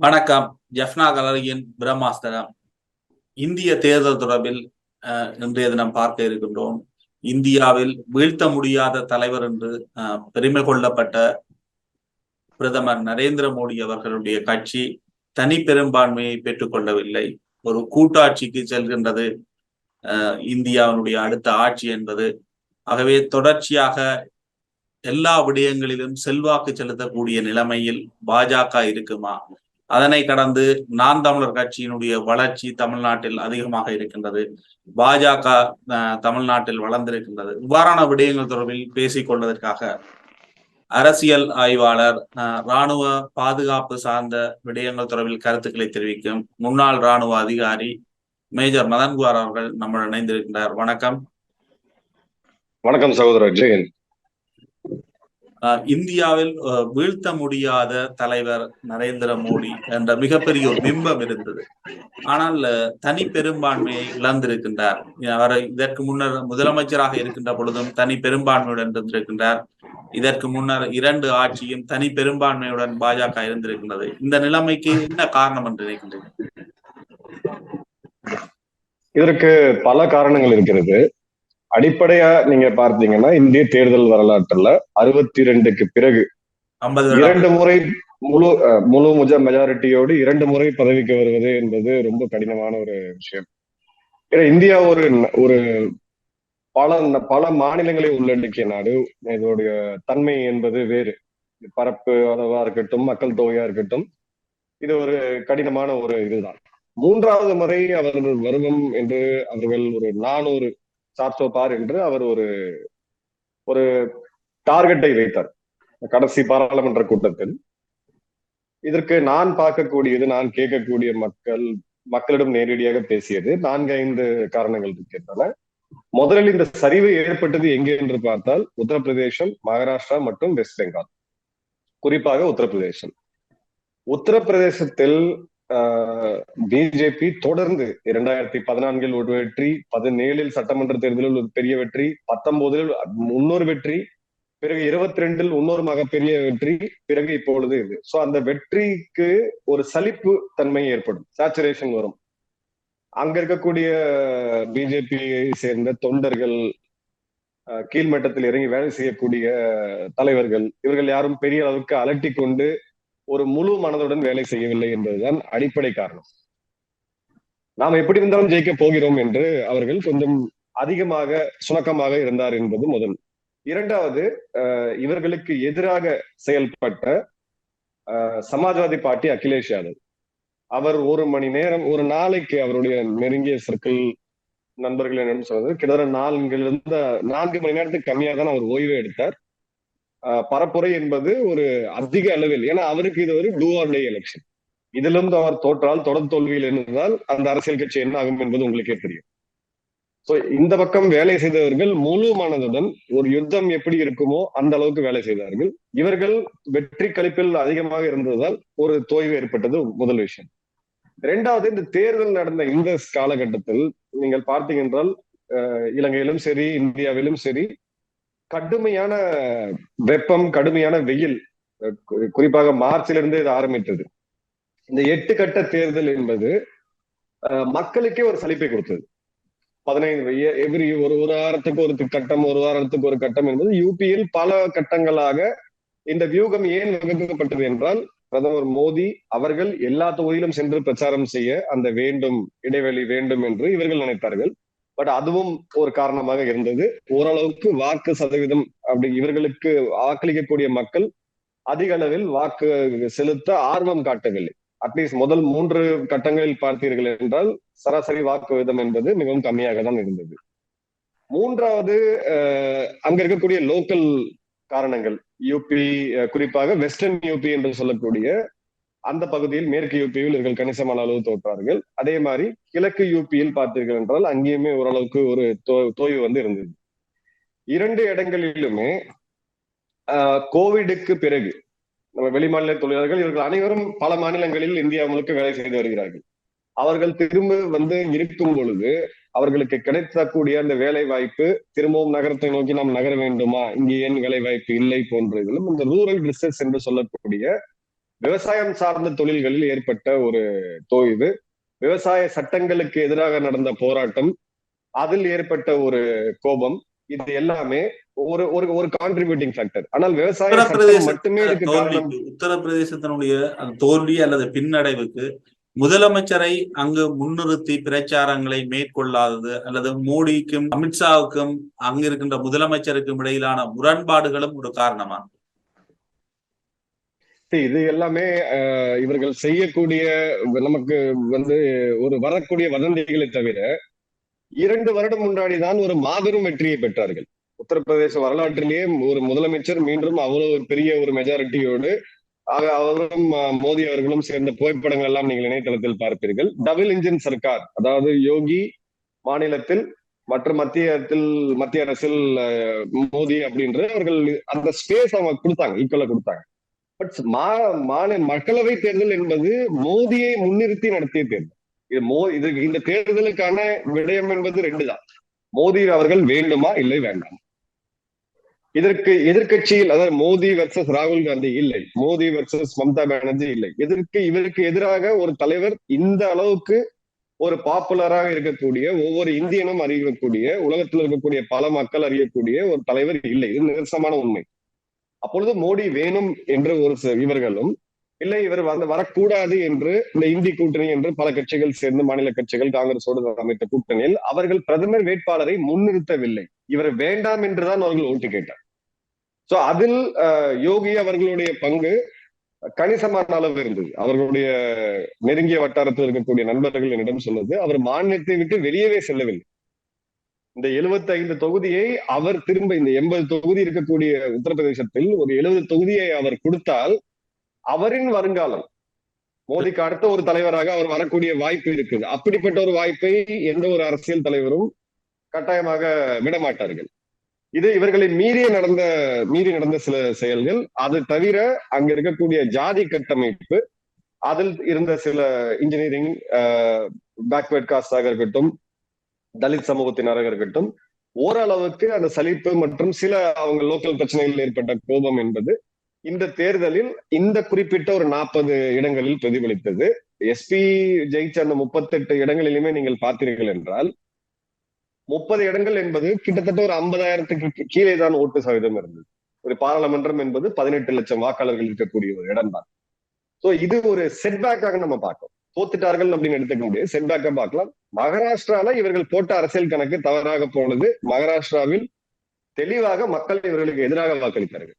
வணக்கம். ஜெஃப்னா கலரியின் பிரம்மாஸ்திரம். இந்திய தேர்தல் தொடர்பில் இன்றைய தினம் பார்க்க இருக்கின்றோம். இந்தியாவில் வீழ்த்த முடியாத தலைவர் என்று பெருமை கொள்ளப்பட்ட பிரதமர் நரேந்திர மோடி அவர்களுடைய கட்சி தனி பெரும்பான்மையை பெற்றுக் கொள்ளவில்லை. ஒரு கூட்டாட்சிக்கு செல்கின்றது இந்தியாவினுடைய அடுத்த ஆட்சி என்பது. ஆகவே தொடர்ச்சியாக எல்லா விடயங்களிலும் செல்வாக்கு செலுத்தக்கூடிய நிலைமையில் பாஜக இருக்குமா? அதனை கடந்து நாம் தமிழர் கட்சியினுடைய வளர்ச்சி தமிழ்நாட்டில் அதிகமாக இருக்கின்றது. பாஜக தமிழ்நாட்டில் வளர்ந்திருக்கின்றது. இவ்வாறான விடயங்கள் தொடர்பில் பேசிக் கொள்வதற்காக அரசியல் ஆய்வாளர், இராணுவ பாதுகாப்பு சார்ந்த விடயங்கள் தொடர்பில் கருத்துக்களை தெரிவிக்கும் முன்னாள் இராணுவ அதிகாரி மேஜர் மதன்குமார் அவர்கள் நம்முடன் இணைந்திருக்கின்றார். வணக்கம். வணக்கம் சகோதரர் ஜெயன். இந்தியாவில் வீழ்த்த முடியாத தலைவர் நரேந்திர மோடி என்ற மிகப்பெரிய ஒரு பிம்பம் இருந்தது. ஆனால் தனி பெரும்பான்மையை இழந்திருக்கின்றார். அவர் இதற்கு முன்னர் முதலமைச்சராக இருக்கின்ற பொழுதும் தனி பெரும்பான்மையுடன் இருந்திருக்கின்றார். இதற்கு முன்னர் 2 ஆட்சியும் தனி பெரும்பான்மையுடன் பாஜக இருந்திருக்கின்றது. இந்த நிலைமைக்கு என்ன காரணம் என்று நினைக்கின்றீர்கள்? இதற்கு பல காரணங்கள் இருக்கிறது. அடிப்படையா நீங்க பார்த்தீங்கன்னா இந்திய தேர்தல் வரலாற்றுல 62க்கு பிறகு 2 முறை முழு மெஜாரிட்டியோடு 2 முறை பதவிக்கு வருவது என்பது ரொம்ப கடினமான ஒரு விஷயம். ஏன்னா இந்தியா ஒரு பல மாநிலங்களை உள்ளடக்கிய நாடு. இதனுடைய தன்மை என்பது வேறு. பரப்பு அளவா இருக்கட்டும், மக்கள் தொகையா இருக்கட்டும், இது ஒரு கடினமான ஒரு இதுதான். 3வது முறை அவர்கள் வருவம் என்று அவர்கள் ஒரு 400 சார்சோபார் என்று அவர் ஒரு டார்கெட்டை வைத்தார் கடைசி பாராளுமன்ற கூட்டத்தில். இதற்கு நான் பார்க்கக்கூடியது, நான் கேட்கக்கூடிய மக்களிடம் நேரடியாக பேசியது 4-5 காரணங்கள் இருக்கின்றன. முதலில் இந்த சரிவு ஏற்பட்டது எங்கே என்று பார்த்தால் உத்தரப்பிரதேசம், மகாராஷ்டிரா மற்றும் வெஸ்ட் பெங்கால். குறிப்பாக உத்தரப்பிரதேசத்தில் பிஜேபி தொடர்ந்து 2014 ஒரு வெற்றி, 17 சட்டமன்ற தேர்தலில் ஒரு பெரிய வெற்றி, 19 இன்னொரு வெற்றி, பிறகு 22 இன்னொரு பெரிய வெற்றி, பிறகு இப்பொழுது இது. சோ அந்த வெற்றிக்கு ஒரு சலிப்பு தன்மை ஏற்படும், சேச்சுரேஷன் வரும். அங்க இருக்கக்கூடிய பிஜேபியை சேர்ந்த தொண்டர்கள், கீழ்மட்டத்தில் இறங்கி வேலை செய்யக்கூடிய தலைவர்கள், இவர்கள் யாரும் பெரிய அளவுக்கு அலட்டி கொண்டு ஒரு முழு மனதுடன் வேலை செய்யவில்லை என்பதுதான் அடிப்படை காரணம். நாம் எப்படி இருந்தாலும் ஜெயிக்க போகிறோம் என்று அவர்கள் கொஞ்சம் அதிகமாக சுணக்கமாக இருந்தார் என்பது முதல். 2வது, இவர்களுக்கு எதிராக செயல்பட்ட சமாஜ்வாதி பார்ட்டி அகிலேஷ் யாதவ், அவர் 1 மணி நேரம் ஒரு நாளைக்கு அவருடைய நெருங்கிய சர்க்கிள் நண்பர்கள் என்னன்னு சொல்றது, கிட்டத்தட்ட 4 மணி நேரத்துக்கு கம்மியாக தான் அவர் ஓய்வு எடுத்தார். பரப்புரை என்பது ஒரு அதிக அளவில், ஏன்னா அவருக்கு இது ஒரு டூ ஆர் டே எலெக்ஷன். இதிலும் அவர் தோற்றால், தொடர் தோல்வியில் இருந்தால் அந்த அரசியல் கட்சி என்ன ஆகும் என்பது உங்களுக்கே தெரியும். சோ இந்த பக்கம் வேலை செய்தவர்கள் முழு மனதுடன் ஒரு யுத்தம் எப்படி இருக்குமோ அந்த அளவுக்கு வேலை செய்தார்கள். இவர்கள் வெற்றி களிப்பில் அதிகமாக இருந்ததால் ஒரு தோய்வு ஏற்பட்டது முதல் விஷயம். 2வது, இந்த தேர்தல் நடந்த இந்த காலகட்டத்தில் நீங்கள் பார்த்தீங்க என்றால் இலங்கையிலும் சரி, இந்தியாவிலும் சரி, கடுமையான வெப்பம், கடுமையான வெயில். குறிப்பாக மார்ச்சிலிருந்து இது ஆரம்பித்தது. இந்த 8 கட்ட தேர்தல் என்பது மக்களுக்கே ஒரு சலிப்பை கொடுத்தது. 15 ஒரு வாரத்துக்கு ஒரு கட்டம், ஒரு வாரத்துக்கு ஒரு கட்டம் என்பது யூபியில் பல கட்டங்களாக இந்த வியூகம் ஏன் வகுக்கப்பட்டது என்றால், பிரதமர் மோடி அவர்கள் எல்லா தொகுதியிலும் சென்று பிரச்சாரம் செய்ய அந்த இடைவெளி வேண்டும் என்று இவர்கள் நினைத்தார்கள். பட் அதுவும் ஒரு காரணமாக இருந்தது. ஓரளவுக்கு வாக்கு சதவீதம், அப்படி இவர்களுக்கு வாக்களிக்கக்கூடிய மக்கள் அதிக அளவில் வாக்கு செலுத்த ஆர்வம் காட்டவில்லை. அட்லீஸ்ட் முதல் 3 கட்டங்களில் பார்த்தீர்கள் என்றால் சராசரி வாக்கு விதம் என்பது மிகவும் கம்மியாக தான் இருந்தது. 3வது, அங்க இருக்கக்கூடிய லோக்கல் காரணங்கள். யூபி, குறிப்பாக வெஸ்டர்ன் யூபி என்று சொல்லக்கூடிய அந்த பகுதியில், மேற்கு யூபியில் இவர்கள் கணிசமான அளவு தோற்றார்கள். அதே மாதிரி கிழக்கு யூபியில் பார்த்தீர்கள் என்றால் அங்கேயுமே ஓரளவுக்கு ஒரு தோய்வு இருந்தது. 2 இடங்களிலுமே கோவிடுக்கு பிறகு நம்ம வெளிமாநில தொழிலாளர்கள் இவர்கள் அனைவரும் பல மாநிலங்களில் இந்தியா முழுக்க வேலை செய்து வருகிறார்கள். அவர்கள் திரும்ப இருக்கும் பொழுது அவர்களுக்கு கிடைக்கக்கூடிய அந்த வேலை வாய்ப்பு, திரும்பவும் நகரத்தை நோக்கி நாம் நகர வேண்டுமா, இங்கே ஏன் வேலை வாய்ப்பு இல்லை போன்றதிலும் இந்த ரூரல் ரிசர்ச் என்று சொல்லக்கூடிய விவசாயம் சார்ந்த தொழில்களில் ஏற்பட்ட ஒரு தோய்வு, விவசாய சட்டங்களுக்கு எதிராக நடந்த போராட்டம், அதில் ஏற்பட்ட ஒரு கோபம், இது எல்லாமே ஒரு ஒரு ஒரு கான்ட்ரிபியூட்டிங் ஃபேக்டர். ஆனால் விவசாய சட்டம் மட்டுமே இதுக்கு காரணம். உத்தரப்பிரதேசத்தினுடைய அந்த தோல்வி அல்லது பின்னடைவுக்கு முதலமைச்சரை அங்கு முன்னிறுத்தி பிரச்சாரங்களை மேற்கொள்ளாதது அல்லது மோடிக்கும் அமித்ஷாவுக்கும் அங்கு இருக்கின்ற முதலமைச்சருக்கும் இடையிலான முரண்பாடுகளும் ஒரு காரணமா? இது எல்லாமே இவர்கள் செய்யக்கூடிய நமக்கு ஒரு வரக்கூடிய வதந்திகளை தவிர 2 வருடம் முன்னாடிதான் ஒரு மாபெரும் வெற்றியை பெற்றார்கள். உத்தரப்பிரதேச வரலாற்றிலேயே ஒரு முதலமைச்சர் மீண்டும் அவ்வளவு பெரிய ஒரு மெஜாரிட்டியோடு அவரும் மோடி அவர்களும் சேர்ந்த புகைப்படங்கள் எல்லாம் நீங்கள் இணையதளத்தில் பார்ப்பீர்கள். டபுள் இன்ஜின் சர்க்கார், அதாவது யோகி மாநிலத்தில் மற்றும் மத்திய அரசில் மோடி அப்படின்ற அவர்கள் அந்த ஸ்பேஸ் அவங்க கொடுத்தாங்க, ஈக்குவலா கொடுத்தாங்க. பட் மக்களவை தேர்தல் என்பது மோடியை முன்னிறுத்தி நடத்திய தேர்தல். இந்த தேர்தலுக்கான விடயம் என்பது 2 தான். மோடி அவர்கள் வேண்டுமா இல்லை வேண்டாம். இதற்கு எதிர்கட்சியில், அதாவது மோடி வெர்சஸ் ராகுல் காந்தி இல்லை, மோடி வெர்சஸ் மம்தா பானர்ஜி இல்லை. இவருக்கு எதிராக ஒரு தலைவர் இந்த அளவுக்கு ஒரு பாப்புலராக இருக்கக்கூடிய, ஒவ்வொரு இந்தியனும் அறியக்கூடிய, உலகத்தில் இருக்கக்கூடிய பல மக்கள் அறியக்கூடிய ஒரு தலைவர் இல்லை. இது நிதர்சனமான உண்மை. அப்பொழுது மோடி வேணும் என்று ஒரு இவர்களும் இல்லை, இவர் வரக்கூடாது என்று இந்த இந்தி கூட்டணி என்று பல கட்சிகள் சேர்ந்து, மாநில கட்சிகள் காங்கிரஸோடு அமைத்த கூட்டணியில் அவர்கள் பிரதமர் வேட்பாளரை முன்னிறுத்தவில்லை. இவர் வேண்டாம் என்றுதான் அவர்கள் ஓட்டு கேட்டார். சோ அதில் யோகி அவர்களுடைய பங்கு கணிசமான அளவு இருந்தது. அவர்களுடைய நெருங்கிய வட்டாரத்தில் இருக்கக்கூடிய நண்பர்கள் என்னிடம் சொன்னது, அவர் மாநிலத்தை விட்டு வெளியவே செல்லவில்லை. இந்த 75 தொகுதியை அவர் திரும்ப, இந்த 80 தொகுதி இருக்கக்கூடிய உத்தரப்பிரதேசத்தில் ஒரு 70 தொகுதியை அவர் கொடுத்தால் அவரின் வருங்காலம், மோடிக்கு அடுத்த ஒரு தலைவராக அவர் வரக்கூடிய வாய்ப்பு இருக்குது. அப்படிப்பட்ட ஒரு வாய்ப்பை எந்த ஒரு அரசியல் தலைவரும் கட்டாயமாக விடமாட்டார்கள். இது இவர்களை மீறி நடந்த சில செயல்கள். அது தவிர அங்க இருக்கக்கூடிய ஜாதி கட்டமைப்பு, அதில் இருந்த சில இன்ஜினியரிங் பேக்வர்ட் காஸ்டாக இருக்கட்டும், தலித் சமூகத்தினராக இருக்கட்டும், ஓரளவுக்கு அந்த சலிப்பு மற்றும் சில அவங்க லோக்கல் பிரச்சனைகளில் ஏற்பட்ட கோபம் என்பது இந்த தேர்தலில் இந்த குறிப்பிட்ட ஒரு 40 இடங்களில் பிரதிபலித்தது. எஸ்பி ஜெயிச்ச அந்த 38 இடங்களிலுமே நீங்கள் பார்த்தீர்கள் என்றால் 30 இடங்கள் என்பது கிட்டத்தட்ட ஒரு 50,000க்கு கீழே தான் ஓட்டு சதவீதம் இருந்தது. ஒரு பாராளுமன்றம் என்பது 18 லட்சம் வாக்காளர்கள் இருக்கக்கூடிய ஒரு இடம் தான். சோ இது ஒரு செட்பேக்காக நம்ம பார்க்கலாம். தோத்துட்டார்கள் அப்படின்னு எடுத்துக்க முடியாது, செட்பேக்கா பார்க்கலாம். மகாராஷ்டிரால இவர்கள் போட்ட அரசியல் கணக்கு தவறாக போனது. மகாராஷ்டிராவில் தெளிவாக மக்கள் இவர்களுக்கு எதிராக வாக்களித்தார்கள்.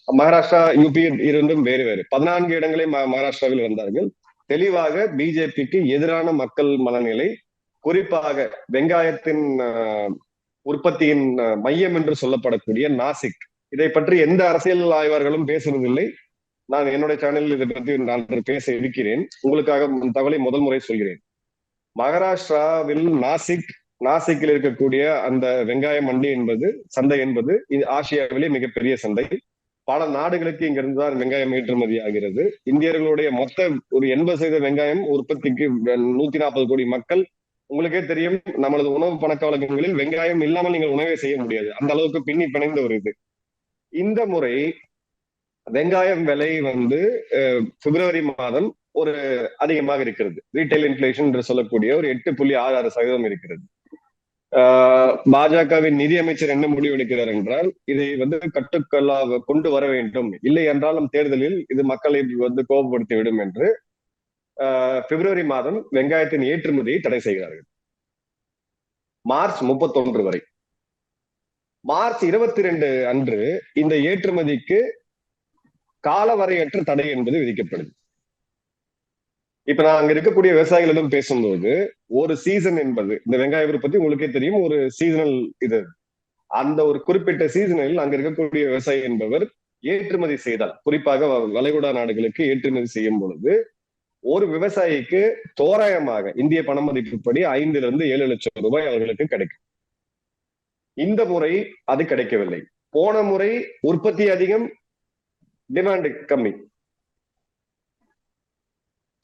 மகாராஷ்டிரா யூபி இருந்தும் வேறு 14 இடங்களை மகாராஷ்டிராவில் இருந்தார்கள். தெளிவாக பிஜேபிக்கு எதிரான மக்கள் மனநிலை, குறிப்பாக வெங்காயத்தின் உற்பத்தியின் மையம் என்று சொல்லப்படக்கூடிய நாசிக், இதை பற்றி எந்த அரசியல் ஆய்வாளர்களும் பேசுவதில்லை. நான் என்னுடைய சேனலில் இதை பற்றி நான் பேச இருக்கிறேன். உங்களுக்காக தகவலை முதல் முறை சொல்கிறேன். மகாராஷ்டிராவில் நாசிக்கில் இருக்கக்கூடிய அந்த வெங்காய மண்டி என்பது, சந்தை என்பது ஆசியாவிலே மிகப்பெரிய சந்தை. பல நாடுகளுக்கு இங்கிருந்து தான் வெங்காயம் ஏற்றுமதி ஆகிறது. இந்தியர்களுடைய மொத்த ஒரு 80% வெங்காயம் உற்பத்திக்கு 140 கோடி மக்கள். உங்களுக்கே தெரியும், நமது உணவு பழக்க வழக்கங்களில் வெங்காயம் இல்லாமல் நீங்கள் உணவே செய்ய முடியாது. அந்த அளவுக்கு பின்னி பிணைந்த ஒரு இது. இந்த முறை வெங்காயம் விலை பிப்ரவரி மாதம் ஒரு அதிகமாக இருக்கிறது. ரீட்டைல் இன்ஃபிளேஷன் என்று சொல்லக்கூடிய ஒரு 8.66% இருக்கிறது. பாஜகவின் நிதியமைச்சர் என்ன முடிவெடுக்கிறார் என்றால், இதை கட்டுக்களாக கொண்டு வர வேண்டும், இல்லை என்றால் நம் தேர்தலில் இது மக்களை கோபப்படுத்திவிடும் என்று பிப்ரவரி மாதம் வெங்காயத்தின் ஏற்றுமதியை தடை செய்கிறார்கள். மார்ச் 31 வரை. மார்ச் 22 அன்று இந்த ஏற்றுமதிக்கு காலவரையற்ற தடை என்பது விதிக்கப்படுது. இப்ப நான் அங்க இருக்கக்கூடிய விவசாயிகளிடம் பேசும்போது, ஒரு சீசன் என்பது, இந்த வெங்காய உற்பத்தி உங்களுக்கே தெரியும், ஒரு சீசனல் இது. அந்த ஒரு குறிப்பிட்ட சீசனில் அங்க இருக்கக்கூடிய விவசாயி என்பவர் ஏற்றுமதி செய்தால், குறிப்பாக வளைகுடா நாடுகளுக்கு ஏற்றுமதி செய்யும் பொழுது, ஒரு விவசாயிக்கு தோராயமாக இந்திய பண மதிப்புப்படி 5-7 லட்சம் ரூபாய் அவர்களுக்கு கிடைக்கும். இந்த முறை அது கிடைக்கவில்லை. போன முறை உற்பத்தி அதிகம், டிமாண்ட் கம்மி.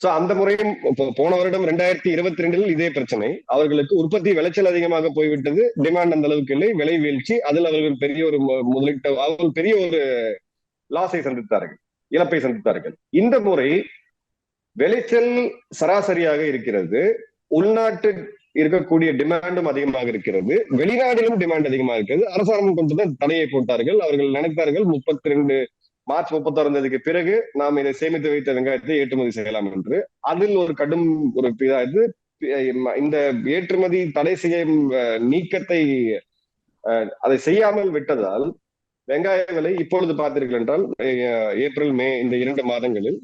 சோ அந்த முறையும் போன வருடம் 2022 இதே பிரச்சனை. அவர்களுக்கு உற்பத்தி விளைச்சல் அதிகமாக போய்விட்டது, டிமாண்ட் அந்த அளவுக்கு இல்லை, விலை வீழ்ச்சி. அதில் அவர்கள் பெரிய ஒரு முதலீட்டு, அவர்கள் பெரிய ஒரு லாஸை சந்தித்தார்கள். இழப்பை சந்தித்தார்கள். இந்த முறை விளைச்சல் சராசரியாக இருக்கிறது, உள்நாட்டு இருக்கக்கூடிய டிமாண்டும் அதிகமாக இருக்கிறது, வெளிநாட்டிலும் டிமாண்ட் அதிகமாக இருக்கிறது. அரசாங்கம் கொஞ்சம் தடையை போட்டார்கள். அவர்கள் நினைத்தார்கள் மார்ச் 31 தேதிக்கு பிறகு நாம் இதை சேமித்து வைத்த வெங்காயத்தை ஏற்றுமதி செய்யலாம் என்று. அதில் ஒரு கடும் ஒரு இது இந்த ஏற்றுமதி தடை செய்யும் நீக்கத்தை அதை செய்யாமல் விட்டதால் வெங்காய விலை இப்பொழுது பார்த்தீர்கள் என்றால் ஏப்ரல் மே இந்த 2 மாதங்களில்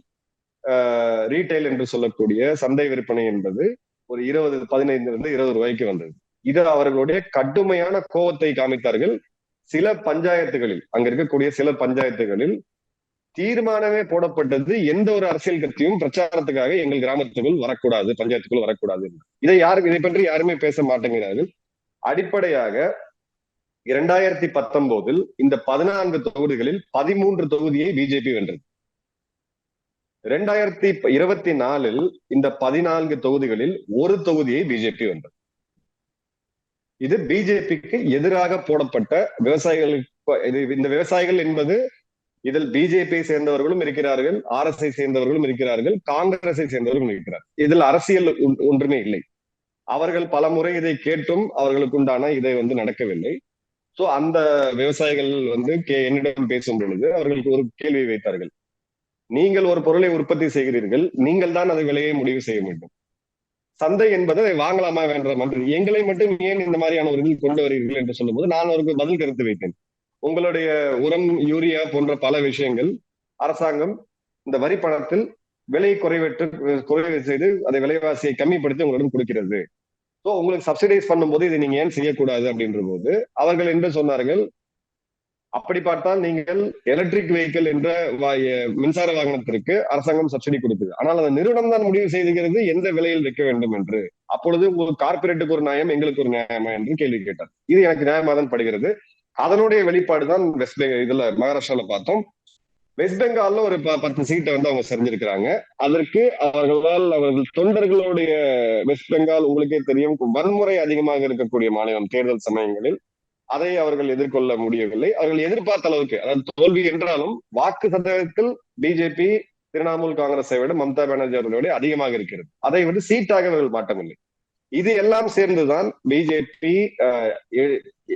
ரீட்டைல் என்று சொல்லக்கூடிய சந்தை விற்பனை என்பது ஒரு 15 ரூபாய்க்கு வந்தது. இது அவர்களுடைய கடுமையான கோபத்தை காமித்தார்கள். சில பஞ்சாயத்துகளில், அங்க இருக்கக்கூடிய சில பஞ்சாயத்துகளில் தீர்மானமே போடப்பட்டது, எந்த ஒரு அரசியல் கட்சியும் பிரச்சாரத்துக்காக எங்கள் கிராமத்துக்குள் வரக்கூடாது, பஞ்சாயத்துக்குள் வரக்கூடாது. இதை பற்றி யாருமே பேச மாட்டேங்கிறார்கள். அடிப்படையாக 2019 இந்த 14 தொகுதிகளில் 13 தொகுதியை பிஜேபி வென்றது. 2024 இந்த 14 தொகுதிகளில் ஒரு தொகுதியை பிஜேபி வென்றது. இது பிஜேபிக்கு எதிராக போடப்பட்ட விவசாயிகளுக்கு. இந்த விவசாயிகள் என்பது இதில் பிஜேபியை சேர்ந்தவர்களும் இருக்கிறார்கள், RSஐ சேர்ந்தவர்களும் இருக்கிறார்கள், காங்கிரஸை சேர்ந்தவர்களும் இருக்கிறார்கள். இதில் அரசியல் ஒன்றுமே இல்லை. அவர்கள் பல முறை இதை கேட்டும் அவர்களுக்கு உண்டான இதை நடக்கவில்லை. சோ அந்த விவசாயிகள் என்னிடம் பேசும் பொழுது அவர்களுக்கு ஒரு கேள்வி வைத்தார்கள். நீங்கள் ஒரு பொருளை உற்பத்தி செய்கிறீர்கள், நீங்கள் தான் அதை விலையை முடிவு செய்ய வேண்டும். சந்தை என்பது அதை வாங்கலாமா வேண்டாமா, எங்களை மட்டும் ஏன் இந்த மாதிரியான ஒரு இதில் கொண்டு வருகிறீர்கள் என்று சொல்லும்போது நான் அவருக்கு பதில் கருத்து வைத்தேன். உங்களுடைய உரம், யூரியா போன்ற பல விஷயங்கள் அரசாங்கம் இந்த வரி பணத்தில் விலை குறைவு செய்து அதை விலைவாசியை கம்மிப்படுத்தி உங்களிடம் கொடுக்கிறது. ஸோ உங்களுக்கு சப்சிடைஸ் பண்ணும்போது இதை நீங்க ஏன் செய்யக்கூடாது அப்படின்ற போது அவர்கள் என்று சொன்னார்கள், அப்படி பார்த்தால் நீங்கள் எலக்ட்ரிக் வெஹிக்கிள் என்ற மின்சார வாகனத்திற்கு அரசாங்கம் சப்சிடி கொடுக்குது, ஆனால் அந்த நிறுவனம் தான் முடிவு செய்துகிறது எந்த விலையில் விற்க வேண்டும் என்று. அப்பொழுது ஒரு கார்பரேட்டுக்கு ஒரு நியாயம், எங்களுக்கு ஒரு நியாயமா என்று கேள்வி கேட்டார். இது எனக்கு நியாயமா தான் படுகிறது. அதனுடைய வெளிப்பாடு தான் இதுல மகாராஷ்டிரால பார்த்தோம். வெஸ்ட் பெங்கால்ல ஒரு 10 சீட்டை அவங்க செஞ்சிருக்கிறாங்க. அதற்கு அவர்கள் தொண்டர்களுடைய, வெஸ்ட் பெங்கால் உங்களுக்கே தெரியும் வன்முறை அதிகமாக இருக்கக்கூடிய மாநிலம் தேர்தல் சமயங்களில், அதை அவர்கள் எதிர்கொள்ள முடியவில்லை. அவர்கள் எதிர்பார்த்த அளவுக்கு, அதாவது தோல்வி என்றாலும் வாக்கு சதவீதத்தில் பிஜேபி திரிணாமுல் காங்கிரஸை விட மம்தா பானர்ஜி அவர்களோட அதிகமாக இருக்கிறது. அதை சீட்டாக அவர்கள் மாட்டவில்லை. இது எல்லாம் சேர்ந்துதான் பிஜேபி,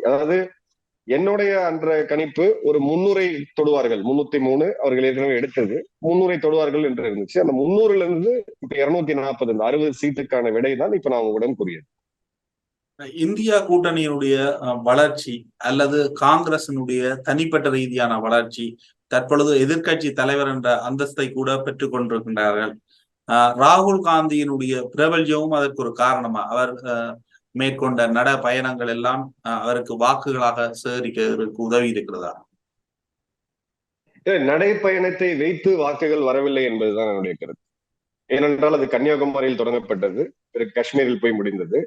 அதாவது என்னுடைய அன்ற கணிப்பு ஒரு 300 தொடுவார்கள். 303 அவர்கள் ஏற்கனவே எடுத்தது, 300 தொடுவார்கள் என்று இருந்துச்சு. அந்த 300ல இருந்து இப்ப 240, 60 சீட்டுக்கான விடை தான் இப்ப நான் உங்களிடம் கூறியது. இந்தியா கூட்டணியினுடைய வளர்ச்சி அல்லது காங்கிரசினுடைய தனிப்பட்ட ரீதியான வளர்ச்சி, தற்பொழுது எதிர்கட்சி தலைவர் என்ற அந்தஸ்தை கூட பெற்றுக் கொண்டிருக்கின்றார்கள். ராகுல் காந்தியினுடைய பிரபல்யமும் அதற்கு ஒரு காரணமா. அவர் மேற்கொண்ட நட பயணங்கள் எல்லாம் அவருக்கு வாக்குகளாக சேகரிக்க உதவி இருக்கிறதா? நடைப்பயணத்தை வைத்து வாக்குகள் வரவில்லை என்பதுதான் என்னுடைய கருத்து. ஏனென்றால் அது கன்னியாகுமரியில் தொடங்கப்பட்டது, பிறகு காஷ்மீரில் போய் முடிந்தது.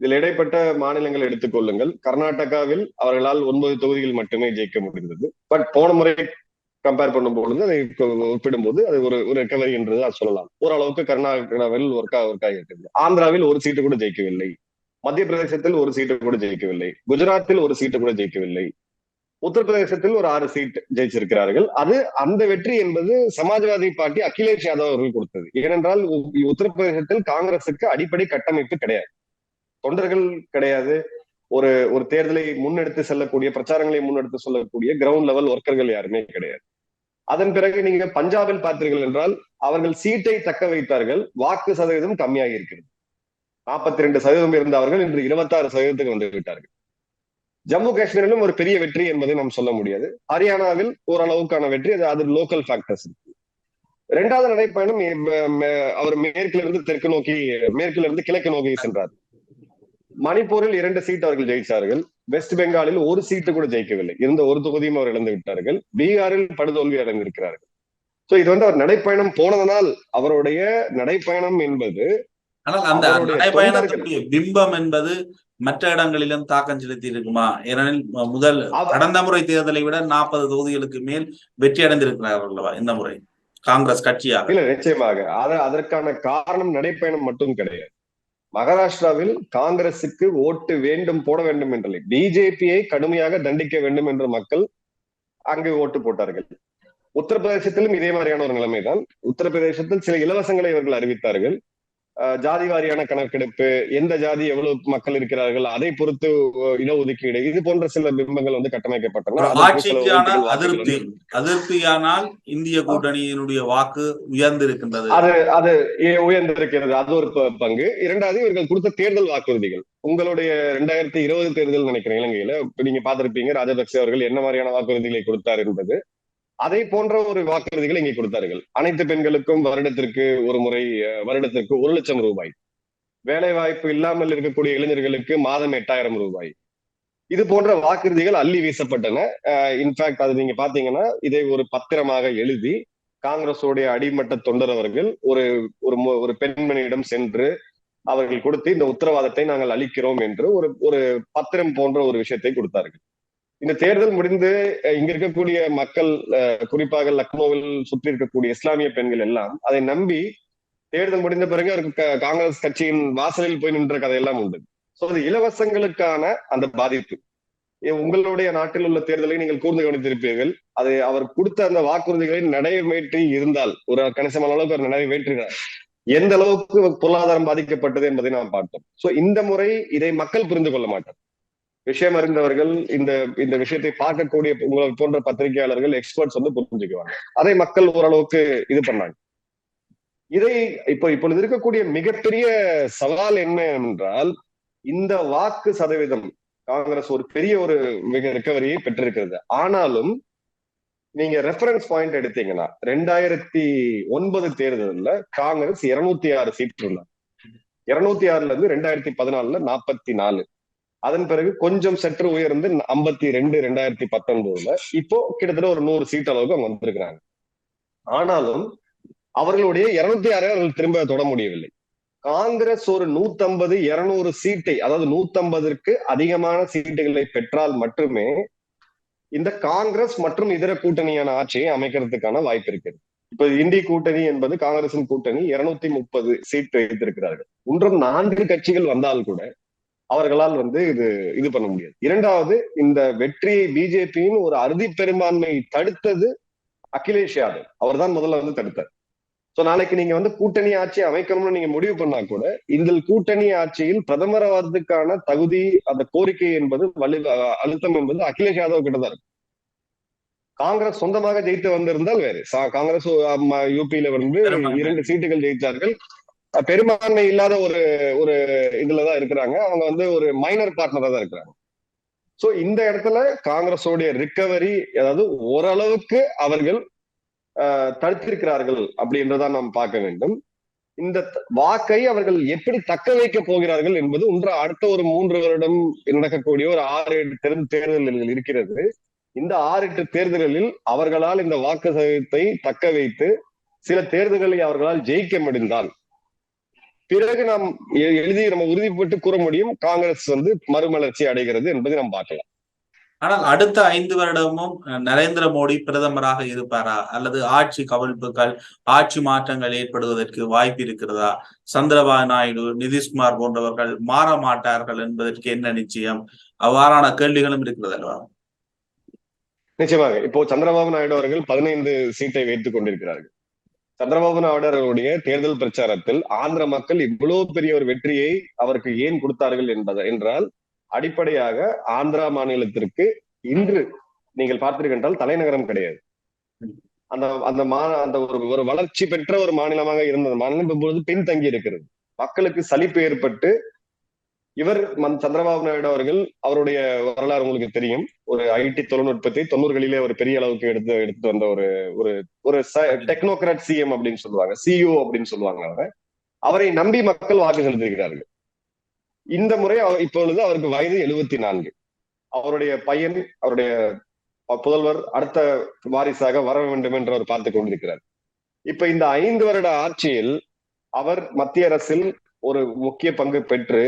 இதில் இடைப்பட்ட மாநிலங்கள் எடுத்துக்கொள்ளுங்கள். கர்நாடகாவில் அவர்களால் 9 தொகுதிகள் மட்டுமே ஜெயிக்க முடிந்தது. பட் போன முறை கம்பேர் பண்ணும்பொழுது அதை ஒப்பிடும்போது அது ஒரு ரெக்கவரி என்று சொல்லலாம். ஓரளவுக்கு கர்நாடகாவில் ஒர்க் ஆகியிருக்கிறது. ஆந்திராவில் ஒரு சீட்டு கூட ஜெயிக்கவில்லை, மத்திய பிரதேசத்தில் ஒரு சீட்டு கூட ஜெயிக்கவில்லை, குஜராத்தில் ஒரு சீட்டு கூட ஜெயிக்கவில்லை, உத்தரப்பிரதேசத்தில் ஒரு 6 சீட் ஜெயிச்சிருக்கிறார்கள். அந்த வெற்றி என்பது சமாஜ்வாதி பார்ட்டி அகிலேஷ் யாதவ் அவர்கள் கொடுத்தது. ஏனென்றால் உத்தரப்பிரதேசத்தில் காங்கிரசுக்கு அடிப்படை கட்டமைப்பு கிடையாது, தொண்டர்கள் கிடையாது, ஒரு தேர்தலை முன்னெடுத்து செல்லக்கூடிய, பிரச்சாரங்களை முன்னெடுத்து சொல்லக்கூடிய கிரவுண்ட் லெவல் ஒர்க்கர்கள் யாருமே கிடையாது. அதன் பிறகு நீங்க பஞ்சாபில் பார்த்தீர்கள் என்றால் அவர்கள் சீட்டை தக்க வைத்தார்கள், வாக்கு சதவீதம் கம்மியாகி இருக்கிறது. 42% இருந்தவர்கள் இன்று 26% வந்து விட்டார்கள். ஜம்மு காஷ்மீரிலும் ஒரு பெரிய வெற்றி என்பதை நாம் சொல்ல முடியாது. ஹரியானாவில் ஓரளவுக்கான வெற்றி, அது லோக்கல் ஃபேக்டர்ஸ் இருக்கு. 2வது நடைப்பயணம் அவர் மேற்கிலிருந்து தெற்கு நோக்கி, மேற்கிலிருந்து கிழக்கு நோக்கி சென்றார். மணிப்பூரில் 2 சீட் அவர்கள் ஜெயிச்சார்கள். வெஸ்ட் பெங்காலில் ஒரு சீட்டு கூட ஜெயிக்கவில்லை, இருந்த ஒரு தொகுதியும் அவர் இழந்து விட்டார்கள். பீகாரில் படுதோல்வி அடைந்திருக்கிறார்கள். சோ இது அவர் நடைப்பயணம் போனதனால், அவருடைய நடைப்பயணம் என்பது, ஆனால் அந்த நடைப்பயணத்துடைய பிம்பம் என்பது மற்ற இடங்களிலும் தாக்கம் செலுத்தி இருக்குமா? ஏனெனில் கடந்த முறை தேர்தலை விட 40 தொகுதிகளுக்கு மேல் வெற்றி அடைந்திருக்கிறார்களா இந்த முறை காங்கிரஸ் கட்சியாக? இல்ல, நிச்சயமாக அதற்கான காரணம் நடைப்பயணம் மட்டும் கிடையாது. மகாராஷ்டிராவில் காங்கிரசுக்கு ஓட்டு வேண்டும், போட வேண்டும் என்றில்லை, பிஜேபியை கடுமையாக தண்டிக்க வேண்டும் என்று மக்கள் அங்கு ஓட்டு போட்டார்கள். உத்தரப்பிரதேசத்திலும் இதே மாதிரியான ஒரு நிலைமை தான். உத்தரப்பிரதேசத்தில் சில இலவசங்களை இவர்கள் அறிவித்தார்கள். ஜாதி வாரியான கணக்கெடுப்பு, எந்த ஜாதி எவ்வளவு மக்கள் இருக்கிறார்கள் அதை பொறுத்து இடஒதுக்கீடு, இது போன்ற சில பிம்பங்கள் வந்து கட்டமைக்கப்பட்டன. ஆட்சிக்கான அதிருப்தியானால் இந்திய கூட்டணியினுடைய வாக்கு உயர்ந்திருக்கின்றது. அது உயர்ந்திருக்கிறது, அது ஒரு பங்கு. இரண்டாவது, இவர்கள் கொடுத்த தேர்தல் வாக்குறுதிகள். உங்களுடைய 2020 தேர்தல் நினைக்கிறேன் இலங்கையில நீங்க பார்த்திருப்பீங்க, ராஜபக்சே அவர்கள் என்ன மாதிரியான வாக்குறுதிகளை கொடுத்தார் என்பது. அதை போன்ற ஒரு வாக்குறுதிகளை இங்கே கொடுத்தார்கள். அனைத்து பெண்களுக்கும் வருடத்திற்கு 1 லட்சம் ரூபாய், வேலை வாய்ப்பு இல்லாமல் இருக்கக்கூடிய இளைஞர்களுக்கு மாதம் 8000 ரூபாய், இது போன்ற வாக்குறுதிகள் அள்ளி வீசப்பட்டன. இன்ஃபேக்ட் அது நீங்க பாத்தீங்கன்னா, இதை ஒரு பத்திரமாக எழுதி காங்கிரஸோடைய அடிமட்ட தொண்டர் அவர்கள் ஒரு பெண்மணியிடம் சென்று அவர்கள் கொடுத்து இந்த உத்தரவாதத்தை நாங்கள் அளிக்கிறோம் என்று ஒரு பத்திரம் போன்ற ஒரு விஷயத்தை கொடுத்தார்கள். இந்த தேர்தல் முடிந்து இங்க இருக்கக்கூடிய மக்கள், குறிப்பாக லக்னோவில் சுற்றி இருக்கக்கூடிய இஸ்லாமிய பெண்கள் எல்லாம் அதை நம்பி தேர்தல் முடிந்த பிறகு அவருக்கு காங்கிரஸ் கட்சியின் வாசலில் போய் நின்ற கதையெல்லாம் உண்டு. சோ அது இலவசங்களுக்கான அந்த பாதிப்பு. உங்களுடைய நாட்டில் உள்ள தேர்தலை நீங்கள் கூர்ந்து கவனித்திருப்பீர்கள். அது அவர் கொடுத்த அந்த வாக்குறுதிகளை நிறைவேற்றி இருந்தால், ஒரு கணிசமான அளவுக்கு அவர் நிறைவேற்றினார், எந்த அளவுக்கு பொருளாதாரம் பாதிக்கப்பட்டது என்பதை நாம் பார்த்தோம். சோ இந்த முறை இதை மக்கள் புரிந்து கொள்ள மாட்டார். விஷயம் அறிந்தவர்கள், இந்த விஷயத்தை பார்க்கக்கூடிய உங்களை போன்ற பத்திரிகையாளர்கள், எக்ஸ்பர்ட்ஸ் வந்து புரிஞ்சுக்குவாங்க. அதை மக்கள் ஓரளவுக்கு இது பண்ணாங்க. இப்பொழுது இருக்கக்கூடிய மிகப்பெரிய சவால் என்ன என்றால், இந்த வாக்கு சதவீதம் காங்கிரஸ் ஒரு பெரிய ரிகவரியை பெற்றிருக்கிறது. ஆனாலும் நீங்க ரெஃபரன்ஸ் பாயிண்ட் எடுத்தீங்கன்னா 2009 தேர்தலில் காங்கிரஸ் 206 சீட் இருந்தாங்க. 206ல இருந்து 2014 44, அதன் பிறகு கொஞ்சம் சற்று உயர்ந்து 52 2019. இப்போ கிட்டத்தட்ட ஒரு 100 சீட் அளவுக்கு அவங்க வந்திருக்கிறாங்க. ஆனாலும் அவர்களுடைய 206 அவர்கள் திரும்ப தொட முடியவில்லை. காங்கிரஸ் ஒரு 150 200 சீட்டை, அதாவது 150ற்கு அதிகமான சீட்டுகளை பெற்றால் மட்டுமே இந்த காங்கிரஸ் மற்றும் இதர கூட்டணியான ஆட்சியை அமைக்கிறதுக்கான வாய்ப்பு இருக்கிறது. இப்ப இந்திய கூட்டணி என்பது காங்கிரசின் கூட்டணி 230 சீட் வைத்திருக்கிறார்கள். ஒன்றும் 4 கட்சிகள் வந்தால் கூட அவர்களால் வந்து இது பண்ண முடியாது. இரண்டாவது, இந்த வெற்றியை பிஜேபியின் ஒரு அறுதி பெரும்பான்மை தடுத்தது அகிலேஷ் யாதவ். அவர் தான் முதல்ல வந்து தடுத்தார். சோ நாளைக்கு நீங்க வந்து கூட்டணி ஆட்சி அமைக்கணும்னு நீங்க முடிவு பண்ணா கூட, இந்த கூட்டணி ஆட்சியில் பிரதமராவதுக்கான தகுதி, அந்த கோரிக்கை என்பது அழுத்தம் என்பது அகிலேஷ் யாதவ் கிட்டதான் இருக்கு. காங்கிரஸ் சொந்தமாக ஜெயித்து வந்திருந்தால் வேறு. காங்கிரஸ் யூபியில வந்து 2 சீட்டுகள் ஜெயித்தார்கள். பெரும்பான்மை இல்லாத ஒரு இதுலதான் இருக்கிறாங்க. அவங்க வந்து ஒரு மைனர் பார்ட்னரா தான் இருக்கிறாங்க. சோ இந்த இடத்துல காங்கிரஸோடைய ரிகவரி, அதாவது ஓரளவுக்கு அவர்கள் தடுத்திருக்கிறார்கள் அப்படின்றதான் நாம் பார்க்க வேண்டும். இந்த வாக்கை அவர்கள் எப்படி தக்க வைக்க போகிறார்கள் என்பது அடுத்த ஒரு 3 வருடம் நடக்கக்கூடிய ஒரு 6-8 தேர்தல்கள் இருக்கிறது. இந்த 6-8 தேர்தல்களில் அவர்களால் இந்த வாக்கு சதவீதத்தை தக்க வைத்து சில தேர்தல்களை அவர்களால் ஜெயிக்க முடிந்தால் பிறகு நாம் நம்ம உறுதிப்பட்டு கூற முடியும் காங்கிரஸ் வந்து மறுமலர்ச்சி அடைகிறது என்பதை நாம் பார்க்கலாம். ஆனால் அடுத்த 5 வருடமும் நரேந்திர மோடி பிரதமராக இருப்பாரா, அல்லது ஆட்சி கவிழ்ப்புகள், ஆட்சி மாற்றங்கள் ஏற்படுவதற்கு வாய்ப்பு இருக்கிறதா? சந்திரபாபு நாயுடு, நிதிஷ்குமார் போன்றவர்கள் மாற மாட்டார்கள் என்பதற்கு என்ன நிச்சயம்? அவ்வாறான கேள்விகளும் இருக்கிறது அல்லவா? நிச்சயமாக. இப்போ சந்திரபாபு நாயுடு அவர்கள் 15 சீட்டை வைத்துக் கொண்டிருக்கிறார்கள். சந்திரபாபு நாயுடு அவர்களுடைய தேர்தல் பிரச்சாரத்தில் ஆந்திர மக்கள் இவ்வளவு பெரிய ஒரு வெற்றியை அவருக்கு ஏன் கொடுத்தார்கள் என்றால், அடிப்படையாக ஆந்திரா மாநிலத்திற்கு இன்று நீங்கள் பார்த்தீர்கள் தலைநகரம் கிடையாது. அந்த ஒரு வளர்ச்சி பெற்ற ஒரு மாநிலமாக இருந்த மாநிலம் இப்பொழுது பின்தங்கி இருக்கிறது. மக்களுக்கு சலிப்பு ஏற்பட்டு இவர் சந்திரபாபு நாயுடு அவர்கள், அவருடைய வரலாறு உங்களுக்கு தெரியும். ஒரு ஐடி தொழில்நுட்பத்தை 90களிலே ஒரு பெரிய அளவுக்கு எடுத்து வந்த ஒரு டெக்னோகிராட் சிஎம் அப்படின்னு சொல்லுவாங்க, சிஇஓ அப்படின்னு சொல்லுவாங்க. அவரை நம்பி மக்கள் வாக்கு செலுத்துகிறார்கள். இந்த முறை இப்பொழுது அவருக்கு வயது 74. அவருடைய பையன், அவருடைய புதல்வர் அடுத்த வாரிசாக வர வேண்டும் என்று அவர் பார்த்துக் கொண்டிருக்கிறார். இப்ப இந்த 5 வருட ஆட்சியில் அவர் மத்திய அரசில் ஒரு முக்கிய பங்கு பெற்று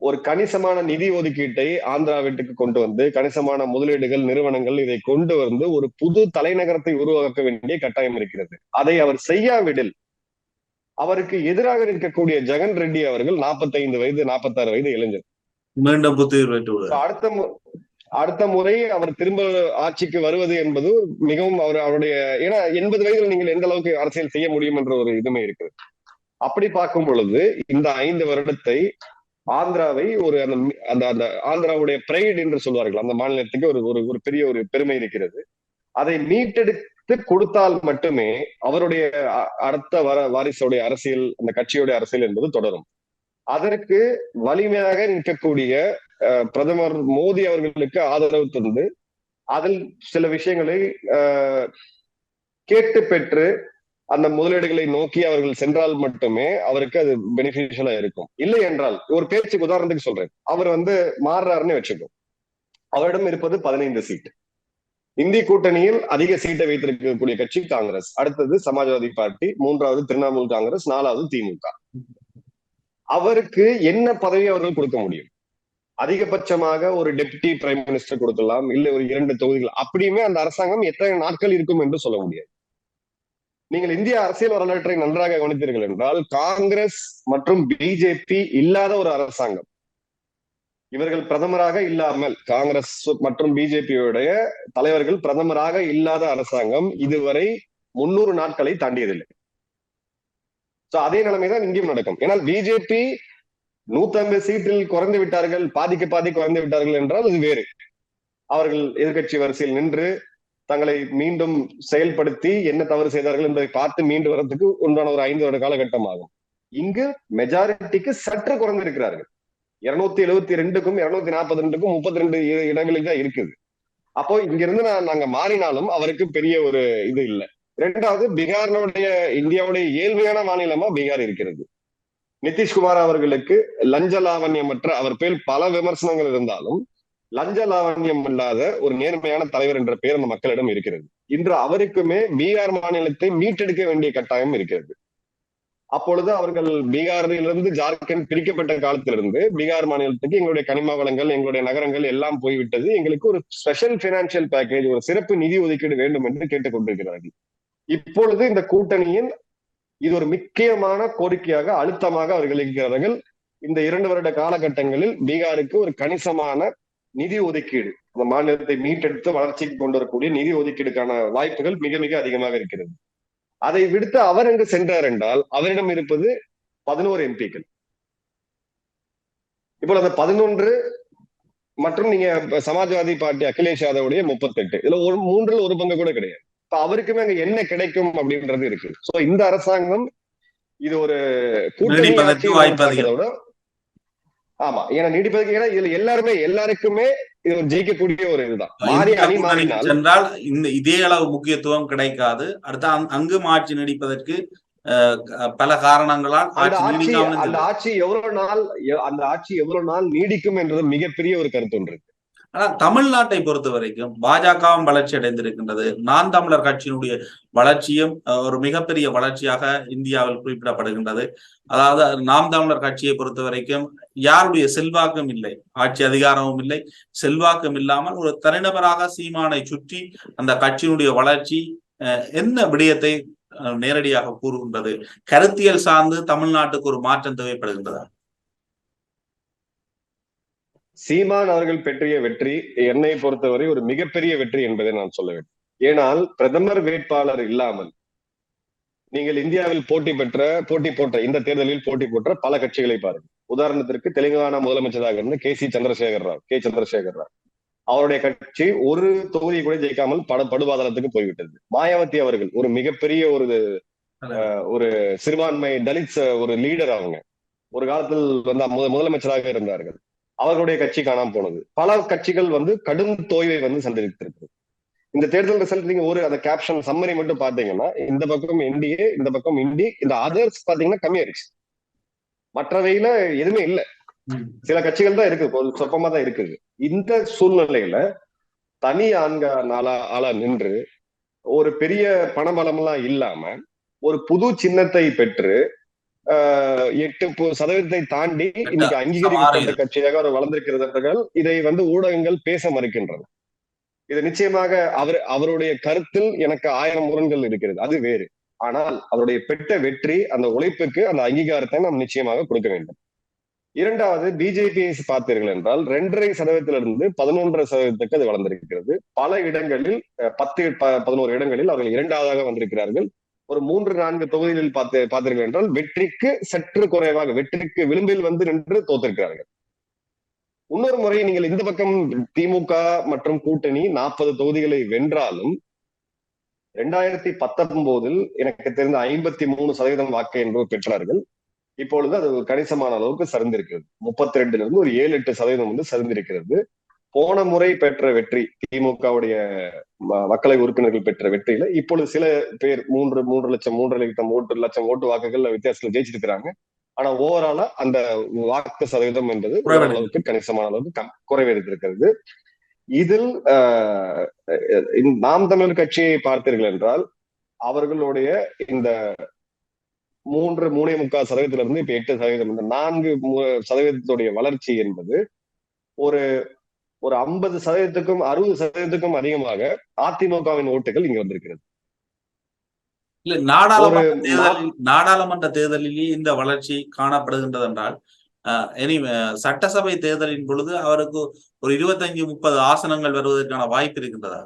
ஒரு கணிசமான நிதி ஒதுக்கீட்டை ஆந்திராவிற்கு கொண்டு வந்து, கணிசமான முதலீடுகள், நிறுவனங்கள் இதை கொண்டு வந்து ஒரு புது தலைநகரத்தை உருவாக்க வேண்டிய கட்டாயம் இருக்கிறது. அதை அவர் செய்யாவிடில் அவருக்கு எதிராக நிற்கக்கூடிய ஜெகன் ரெட்டி அவர்கள் 45 வயது 46 வயது இளைஞர், மீண்டும் புத்துயிர் அடுத்த முறை அவர் திரும்ப ஆட்சிக்கு வருவது என்பது மிகவும் அவருடைய, ஏன்னா 80 வயதில் நீங்கள் எந்த அளவுக்கு அரசியல் செய்ய முடியும் என்ற ஒரு இதுமே இருக்குது. அப்படி பார்க்கும் பொழுது இந்த 5 வருடத்தை ஆந்திராவை ஒரு அந்த அந்த ஆந்திராவுடைய பிரைட் என்று சொல்வார்கள், அந்த மாநிலத்துக்கு ஒரு பெரிய ஒரு பெருமை இருக்கிறது. அதை மீட்டெடுத்து கொடுத்தால் மட்டுமே அவருடைய அடுத்த வாரிசுடைய அரசியல், அந்த கட்சியுடைய அரசியல் என்பது தொடரும். அதற்கு வலிமையாக நிற்கக்கூடிய பிரதமர் மோடி அவர்களுக்கு ஆதரவு தந்து அதில் சில விஷயங்களை கேட்டு பெற்று அந்த முதலீடுகளை நோக்கி அவர்கள் சென்றால் மட்டுமே அவருக்கு அது பெனிஃபிஷியலா இருக்கும். இல்லை என்றால், ஒரு பேச்சுக்கு உதாரணத்துக்கு சொல்றேன், அவர் மாறுறாருன்னு வச்சுக்கோ, அவரிடம் இருப்பது 15 சீட். இந்திய கூட்டணியில் அதிக சீட்டை வைத்திருக்கக்கூடிய கட்சி காங்கிரஸ், அடுத்தது சமாஜ்வாதி பார்ட்டி, மூன்றாவது திரிணாமுல் காங்கிரஸ், 4வது திமுக. அவருக்கு என்ன பதவி அவர்கள் கொடுக்க முடியும்? அதிகபட்சமாக ஒரு டெப்டி பிரைம் மினிஸ்டர் கொடுக்கலாம், இல்ல ஒரு 2 தொகுதிகள். அப்படியுமே அந்த அரசாங்கம் எத்தனை நாட்கள் இருக்கும் என்று சொல்ல முடியாது. நீங்கள் இந்திய அரசியல் வரலாற்றை நன்றாக கவனித்தீர்கள் என்றால், காங்கிரஸ் மற்றும் பிஜேபி இல்லாத ஒரு அரசாங்கம், இவர்கள் பிரதமராக இல்லாமல், காங்கிரஸ் மற்றும் பிஜேபியுடைய தலைவர்கள் பிரதமராக இல்லாத அரசாங்கம் இதுவரை 300 நாட்களை தாண்டியதில்லை. அதே நிலைமைதான் இங்கேயும் நடக்கும். ஏன்னால் பிஜேபி 150 சீட்டில் குறைந்து விட்டார்கள், பாதிக்கு பாதி குறைந்து விட்டார்கள் என்றால் அது வேறு. அவர்கள் எதிர்கட்சி வரிசையில் நின்று தங்களை மீண்டும் செயல்படுத்தி என்ன தவறு செய்தார்கள் என்பதை பார்த்து மீண்டு வரதுக்கு உண்டான ஒரு 5 வருட காலகட்டம் ஆகும். இங்கு மெஜாரிட்டிக்கு சற்று குறைந்திருக்கிறார்கள். 272க்கும் 242க்கும் 32 இடங்களில் தான் இருக்குது. அப்போ இங்கிருந்து நாங்க மாறினாலும் அவருக்கு பெரிய ஒரு இது இல்லை. 2வது, பீகாரினுடைய இந்தியாவுடைய இயல்பையான மாநிலமா பீகார் இருக்கிறது. நிதிஷ்குமார் அவர்களுக்கு லஞ்ச லாவண்யமற்ற, அவர் பேர் பல விமர்சனங்கள் இருந்தாலும் லஞ்ச லாவண்யம் இல்லாத ஒரு நேர்மையான தலைவர் என்ற பெயர் அந்த மக்களிடம் இருக்கிறது. இன்று அவருக்குமே பீகார் மாநிலத்தை மீட்டெடுக்க வேண்டிய கட்டாயம் இருக்கிறது. அப்பொழுது அவர்கள் பீகாரிலிருந்து ஜார்க்கண்ட் பிரிக்கப்பட்ட காலத்திலிருந்து பீகார் மாநிலத்துக்கு எங்களுடைய கனிம வளங்கள், எங்களுடைய நகரங்கள் எல்லாம் போய்விட்டது, எங்களுக்கு ஒரு ஸ்பெஷல் பினான்சியல் பேக்கேஜ், ஒரு சிறப்பு நிதி ஒதுக்கீடு வேண்டும் என்று கேட்டுக் கொண்டிருக்கிறார்கள். இப்பொழுது இந்த கூட்டணியில் இது ஒரு முக்கியமான கோரிக்கையாக, அழுத்தமாக அவர்கள் இருக்கிறார்கள். இந்த 2 வருட காலகட்டங்களில் பீகாருக்கு ஒரு கணிசமான நிதி ஒதுக்கீடு, அந்த மாநிலத்தை மீட்டெடுத்து வளர்ச்சிக்கு கொண்டு வரக்கூடிய நிதி ஒதுக்கீடுக்கான வாய்ப்புகள் மிக மிக அதிகமாக இருக்கிறது. அதை விடுத்து அவர் அங்கு சென்றார் என்றால் அவரிடம் இருப்பது 11 எம்பிக்கள். இப்போ அந்த 11 மற்றும் நீங்க சமாஜ்வாதி பார்ட்டி அகிலேஷ் யாதவுடைய 38, இதுல 3ல் 1 பங்கு கூட கிடையாது. இப்ப அவருக்குமே அங்க என்ன கிடைக்கும் அப்படின்றது இருக்கு. சோ இந்த அரசாங்கம் இது ஒரு கூட்டணி ஆட்சியோட, ஆமா, ஏன்னா நீடிப்பதற்கு, ஏன்னா இதுல எல்லாருக்குமே இது ஒரு ஜெயிக்கக்கூடிய ஒரு இதுதான். மாறி அணி மாறினால் சென்றால் இந்த இதே அளவு முக்கியத்துவம் கிடைக்காது. அடுத்து அங்கு ஆட்சி நீடிப்பதற்கு பல காரணங்களால் அந்த ஆட்சி எவ்வளவு நாள் நீடிக்கும் என்றது மிகப்பெரிய ஒரு கருத்து ஒன்று இருக்கு. ஆனா தமிழ்நாட்டை பொறுத்த வரைக்கும் பாஜகவும் வளர்ச்சி அடைந்திருக்கின்றது. நாம் தமிழர் கட்சியினுடைய வளர்ச்சியும் ஒரு மிகப்பெரிய வளர்ச்சியாக இந்தியாவில் குறிப்பிடப்படுகின்றது. அதாவது நாம் தமிழர் கட்சியை பொறுத்த வரைக்கும் யாருடைய செல்வாக்கும் இல்லை, ஆட்சி அதிகாரமும் இல்லை, செல்வாக்கும் இல்லாமல் ஒரு தனிநபராக சீமானை சுற்றி அந்த கட்சியினுடைய வளர்ச்சி என்ன விடயத்தை நேரடியாக கூறுகின்றது? கருத்தியல் சார்ந்து தமிழ்நாட்டுக்கு ஒரு மாற்றம் தேவைப்படுகின்றதா? சீமான் அவர்கள் பெற்றிய வெற்றி என்னை பொறுத்தவரை ஒரு மிகப்பெரிய வெற்றி என்பதை நான் சொல்ல வேண்டும். ஏனால் பிரதமர் வேட்பாளர் இல்லாமல் நீங்கள் இந்தியாவில் போட்டி போட்ட இந்த தேர்தலில் போட்டி போட்ட பல கட்சிகளை பாருங்கள். உதாரணத்திற்கு தெலுங்கானா முதலமைச்சராக இருந்த கே சந்திரசேகர் ராவ், அவருடைய கட்சி ஒரு தொகுதியை கூட ஜெயிக்காமல் படுபாதாரத்துக்கு போய்விட்டது. மாயாவதி அவர்கள் ஒரு மிகப்பெரிய ஒரு சிறுபான்மை தலித் ஒரு லீடர், அவங்க ஒரு காலத்தில் முதலமைச்சராக இருந்தார்கள், அவர்களுடைய கட்சி காணாம போனது. பல கட்சிகள் கடும் தோய்வை சந்தித்திருக்கு. இந்த தேர்தல் ரிசல்ட் நீங்க அந்த கேப்ஷன் சம்மரி மட்டும் பாத்தீங்கன்னா, இந்த பக்கம் என்டிஏ, இந்த பக்கம் இண்டி, இந்த அதர்ஸ் பாத்தீங்கன்னா கம்மியாயிருச்சு. மற்றவையில எதுவுமே இல்லை, சில கட்சிகள் தான் இருக்கு, சொற்பமா தான் இருக்குது. இந்த சூழ்நிலையில தனி ஆளா நின்று ஒரு பெரிய பணபலம் எல்லாம் இல்லாம ஒரு புது சின்னத்தை பெற்று 8% தாண்டி இன்னைக்கு அங்கீகரிக்கப்பட்ட கட்சியாக அவர் வளர்ந்திருக்கிறது என்றால் இதை ஊடகங்கள் பேச மறுக்கின்றன. இது நிச்சயமாக அவருடைய கருத்தில் எனக்கு 1000 முரண்கள் இருக்கிறது, அது வேறு. ஆனால் அவருடைய பெற்ற வெற்றி, அந்த உழைப்புக்கு அந்த அங்கீகாரத்தை நாம் நிச்சயமாக கொடுக்க வேண்டும். இரண்டாவது, பிஜேபியை பார்த்தீர்கள் என்றால் 2.5%-இருந்து 11.5%-க்கு அது வளர்ந்திருக்கிறது. பல இடங்களில் 10-11 இடங்களில் அவர்கள் இரண்டாவதாக வந்திருக்கிறார்கள். ஒரு 3-4 தொகுதிகளில் பார்த்தீர்கள் என்றால் வெற்றிக்கு சற்று குறைவாக, வெற்றிக்கு விளிம்பில் வந்து நின்று தோத்திருக்கிறார்கள். இன்னொரு முறை நீங்கள் இந்த பக்கம் திமுக மற்றும் கூட்டணி 40 தொகுதிகளை வென்றாலும் 2019 எனக்கு தெரிந்த 53% வாக்கு என்று பெற்றார்கள். இப்பொழுது அது கணிசமான அளவுக்கு சரிந்திருக்கிறது. 32-லிருந்து ஒரு 7-8% வந்து சரிந்திருக்கிறது. போன முறை பெற்ற வெற்றி, திமுகவுடைய மக்களவை உறுப்பினர்கள் பெற்ற வெற்றியில இப்பொழுது சில பேர் 3 லட்சம் ஓட்டு வாக்குகள் வித்தியாசத்துல ஜெயிச்சிருக்கிறாங்க. ஆனா ஓவராலா அந்த வாக்கு சதவீதம் என்பது ஓரளவுக்கு கணிசமான அளவுக்கு குறைவடைந்திருக்கிறது. இதில் நாம் தமிழர் கட்சியை பார்த்தீர்கள் என்றால் அவர்களுடைய இந்த 3.25%-இருந்து இப்ப 8%, இந்த 4% வளர்ச்சி என்பது ஒரு 50%-க்கும் 60%-க்கும் அதிகமாக அதிமுகவின் ஓட்டுகள் இங்க வந்திருக்கிறது. இல்ல, நாடாளுமன்ற தேர்தலிலேயே இந்த வளர்ச்சி காணப்படுகின்றது என்றால் சட்டசபை தேர்தலின் பொழுது அவருக்கு ஒரு 25-30 ஆசனங்கள் வருவதற்கான வாய்ப்பு இருக்கின்றதா?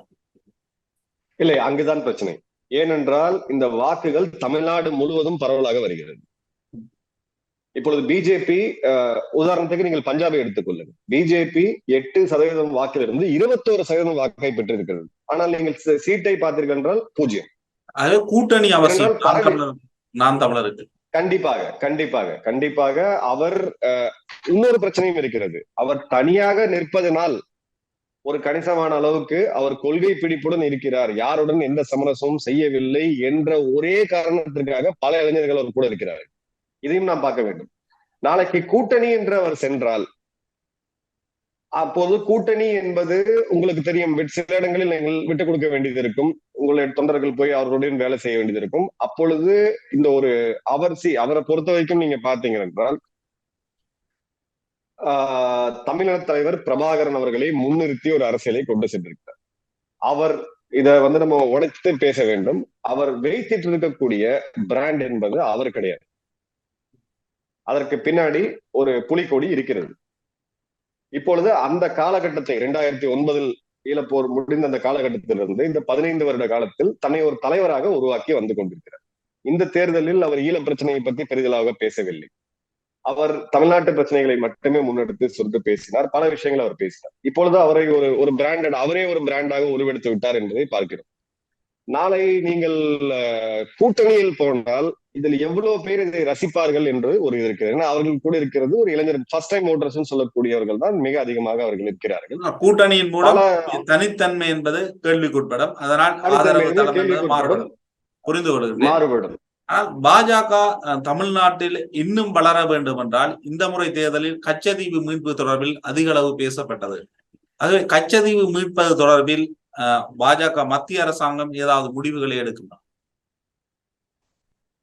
இல்லை, அங்குதான் பிரச்சனை. ஏனென்றால் இந்த வாக்குகள் தமிழ்நாடு முழுவதும் பரவலாக வருகிறது. இப்பொழுது பிஜேபி, உதாரணத்துக்கு நீங்கள் பஞ்சாபை எடுத்துக்கொள்ளுங்கள். பிஜேபி 8% வாக்கிலிருந்து 21% வாக்கை பெற்றிருக்கிறது. ஆனால் நீங்கள் சீட்டை பார்த்தீர்கள் என்றால் 0. அது கூட்டணி அவசியம் நாம் தமிழருக்கு. கண்டிப்பாக அவர் இன்னொரு பிரச்சனையும் இருக்கிறது. அவர் தனியாக நிற்பதனால் ஒரு கணிசமான அளவுக்கு அவர் கொள்கை பிடிப்புடன் இருக்கிறார், யாருடன் எந்த சமரசமும் செய்யவில்லை என்ற ஒரே காரணத்திற்காக பல இளைஞர்கள் அவர் கூட இருக்கிறார்கள். இதையும் நாம் பார்க்க வேண்டும். நாளைக்கு கூட்டணி என்று அவர் சென்றால், அப்போது கூட்டணி என்பது உங்களுக்கு தெரியும், சில இடங்களில் நீங்கள் விட்டுக் கொடுக்க வேண்டியது இருக்கும், உங்களுடைய தொண்டர்கள் போய் அவர்களுடன் வேலை செய்ய வேண்டியது இருக்கும். அப்பொழுது இந்த ஒரு அவரை பொறுத்த வரைக்கும் நீங்க பாத்தீங்க என்றால் தமிழக தலைவர் பிரபாகரன் அவர்களை முன்னிறுத்தி ஒரு அரசியலை கொண்டு சென்றிருக்கிறார். அவர் இத வந்து நம்ம உடைத்து பேச வேண்டும். அவர் வைத்திட்டு இருக்கக்கூடிய பிராண்ட் என்பது அவர் கிடையாது. அதற்கு பின்னாடி ஒரு புலிக்கொடி இருக்கிறது. இப்பொழுது அந்த காலகட்டத்தை 2009 ஈழப்போர் முடிந்த அந்த காலகட்டத்திலிருந்து இந்த 15 வருட காலத்தில் தன்னை ஒரு தலைவராக உருவாக்கி வந்து கொண்டிருக்கிறார். இந்த தேர்தலில் அவர் ஈழ பிரச்சனையை பற்றி பெரிதலாக பேசவில்லை. அவர் தமிழ்நாட்டு பிரச்சனைகளை மட்டுமே முன்னெடுத்து சொல்லிட்டு பேசினார். பல விஷயங்கள் அவர் பேசினார். இப்பொழுது அவரை அவரே ஒரு பிராண்டாக உருவெடுத்து விட்டார் என்பதை பார்க்கிறோம். நாளை நீங்கள் கூட்டணியில் போனால் இதில் எவ்வளவு பேர் இதை ரசிப்பார்கள் என்று ஒரு இது இருக்கிறது. ஏன்னா அவர்கள் கூட இருக்கிறது ஒரு இளைஞர், ஃபர்ஸ்ட் டைம் ஓட்டர்ஸ் சொல்லக்கூடியவர்கள் தான் மிக அதிகமாக அவர்கள் இருக்கிறார்கள். கூட்டணியின் மூலம் தனித்தன்மை என்பது கேள்விக்குட்படும். அதனால் புரிந்து கொள்கிறது, மாறுபடும். ஆனால் பாஜக தமிழ்நாட்டில் இன்னும் வளர வேண்டும் என்றால் இந்த முறை தேர்தலில் கச்சதீவு மீட்பு தொடர்பில் அதிக அளவு பேசப்பட்டது. ஆகவே கச்சதீவு மீட்பது தொடர்பில் பாஜக மத்திய அரசாங்கம் ஏதாவது முடிவுகளை எடுக்குமா?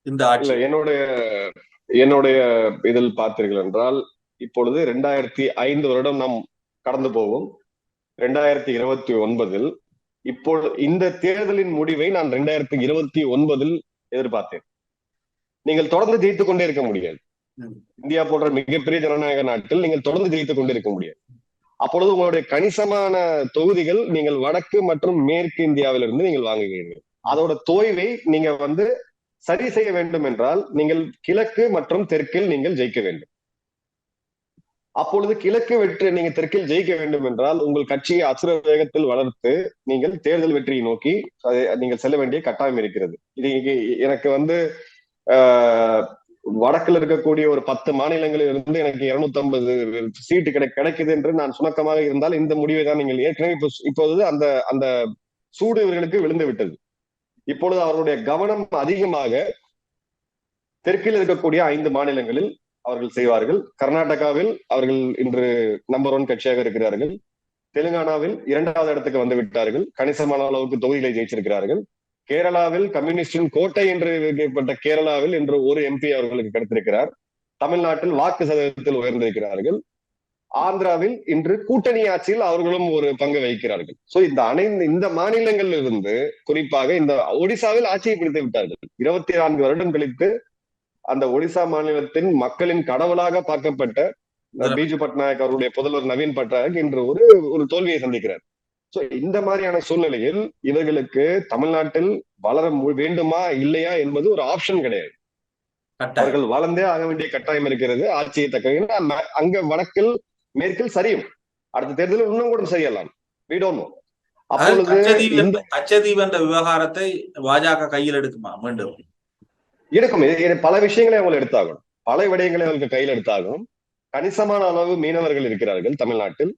இந்த ஆட்சி என்னுடைய இதில் பார்த்தீர்கள் என்றால் இப்பொழுது 2005 வருடம் நாம் கடந்து போவோம். 2029 இப்பொழுது இந்த தேர்தலின் முடிவை நான் 2029 எதிர்பார்த்தேன். நீங்கள் தொடர்ந்து ஜெயித்துக் கொண்டே இருக்க முடியாது. இந்தியா போன்ற மிகப்பெரிய ஜனநாயக நாட்டில் நீங்கள் தொடர்ந்து ஜெயித்துக் கொண்டே இருக்க முடியாது. அப்பொழுது உங்களுடைய கணிசமான தொகுதிகள் நீங்கள் வடக்கு மற்றும் மேற்கு இந்தியாவிலிருந்து நீங்கள் வாங்குகிறீர்கள். அதோட தோய்வை நீங்க வந்து சரி செய்ய வேண்டும் என்றால் நீங்கள் கிழக்கு மற்றும் தெற்கில் நீங்கள் ஜெயிக்க வேண்டும். அப்பொழுது கிழக்கு வெற்றி நீங்க தெற்கில் ஜெயிக்க வேண்டும் என்றால் உங்கள் கட்சியை அசுர வேகத்தில் வளர்த்து நீங்கள் தேர்தல் வெற்றியை நோக்கி நீங்கள் செல்ல வேண்டிய கட்டாயம் இருக்கிறது. இது எனக்கு வந்து வடக்கில் இருக்கக்கூடிய ஒரு 10 மாநிலங்களில் இருந்து எனக்கு 250 சீட்டு கிடைக்குது என்று நான் சுணக்கமாக இருந்தால் இந்த முடிவை தான் நீங்கள் ஏற்கனவே இப்போது அந்த சூடு இவர்களுக்கு விழுந்து விட்டது. இப்பொழுது அவர்களுடைய கவனம் அதிகமாக தெற்கில் இருக்கக்கூடிய 5 மாநிலங்களில் அவர்கள் செய்வார்கள். கர்நாடகாவில் அவர்கள் இன்று நம்பர் 1 கட்சியாக இருக்கிறார்கள். தெலுங்கானாவில் 2வது இடத்துக்கு வந்து விட்டார்கள். கணிசமான அளவுக்கு தொகுதிகளை ஜெயிச்சிருக்கிறார்கள். கேரளாவில் கம்யூனிஸ்டின் கோட்டை என்று வைக்கப்பட்ட கேரளாவில் இன்று ஒரு MP அவர்களுக்கு கிடைத்திருக்கிறார். தமிழ்நாட்டில் வாக்கு சதவீதத்தில் உயர்ந்திருக்கிறார்கள். ஆந்திராவில் இன்று கூட்டணி ஆட்சியில் அவர்களும் ஒரு பங்கு வகிக்கிறார்கள். சோ இந்த மாநிலங்களில் இருந்து குறிப்பாக இந்த ஒடிசாவில் ஆட்சியை பிடித்து விட்டார்கள். 24 வருடம் கழித்து அந்த ஒடிசா மாநிலத்தின் மக்களின் கடவுளாக பார்க்கப்பட்ட பிஜு பட்நாயக் அவருடைய புதல்வர் நவீன் பட்நாயக் இன்று ஒரு தோல்வியை சந்திக்கிறார். சோ இந்த மாதிரியான சூழ்நிலையில் இவர்களுக்கு தமிழ்நாட்டில் வளர வேண்டுமா இல்லையா என்பது ஒரு ஆப்ஷன் கிடையாது. அவர்கள் வளர்ந்தே ஆக வேண்டிய கட்டாயம் இருக்கிறது. ஆட்சியை தக்க அங்க வடக்கில் மேற்கில் சரியும், அடுத்த தேர்தலில் இன்னும் கூட செய்யலாம். கச்சதீவு என்ற விவகாரத்தை பாஜக கையில் எடுக்குமா? மீண்டும் எடுக்கும். பல விஷயங்களை அவங்க எடுத்தாகும், பல விடயங்களை அவங்களுக்கு கையில் எடுத்தாகும். கணிசமான அளவு மீனவர்கள் இருக்கிறார்கள் தமிழ்நாட்டில்.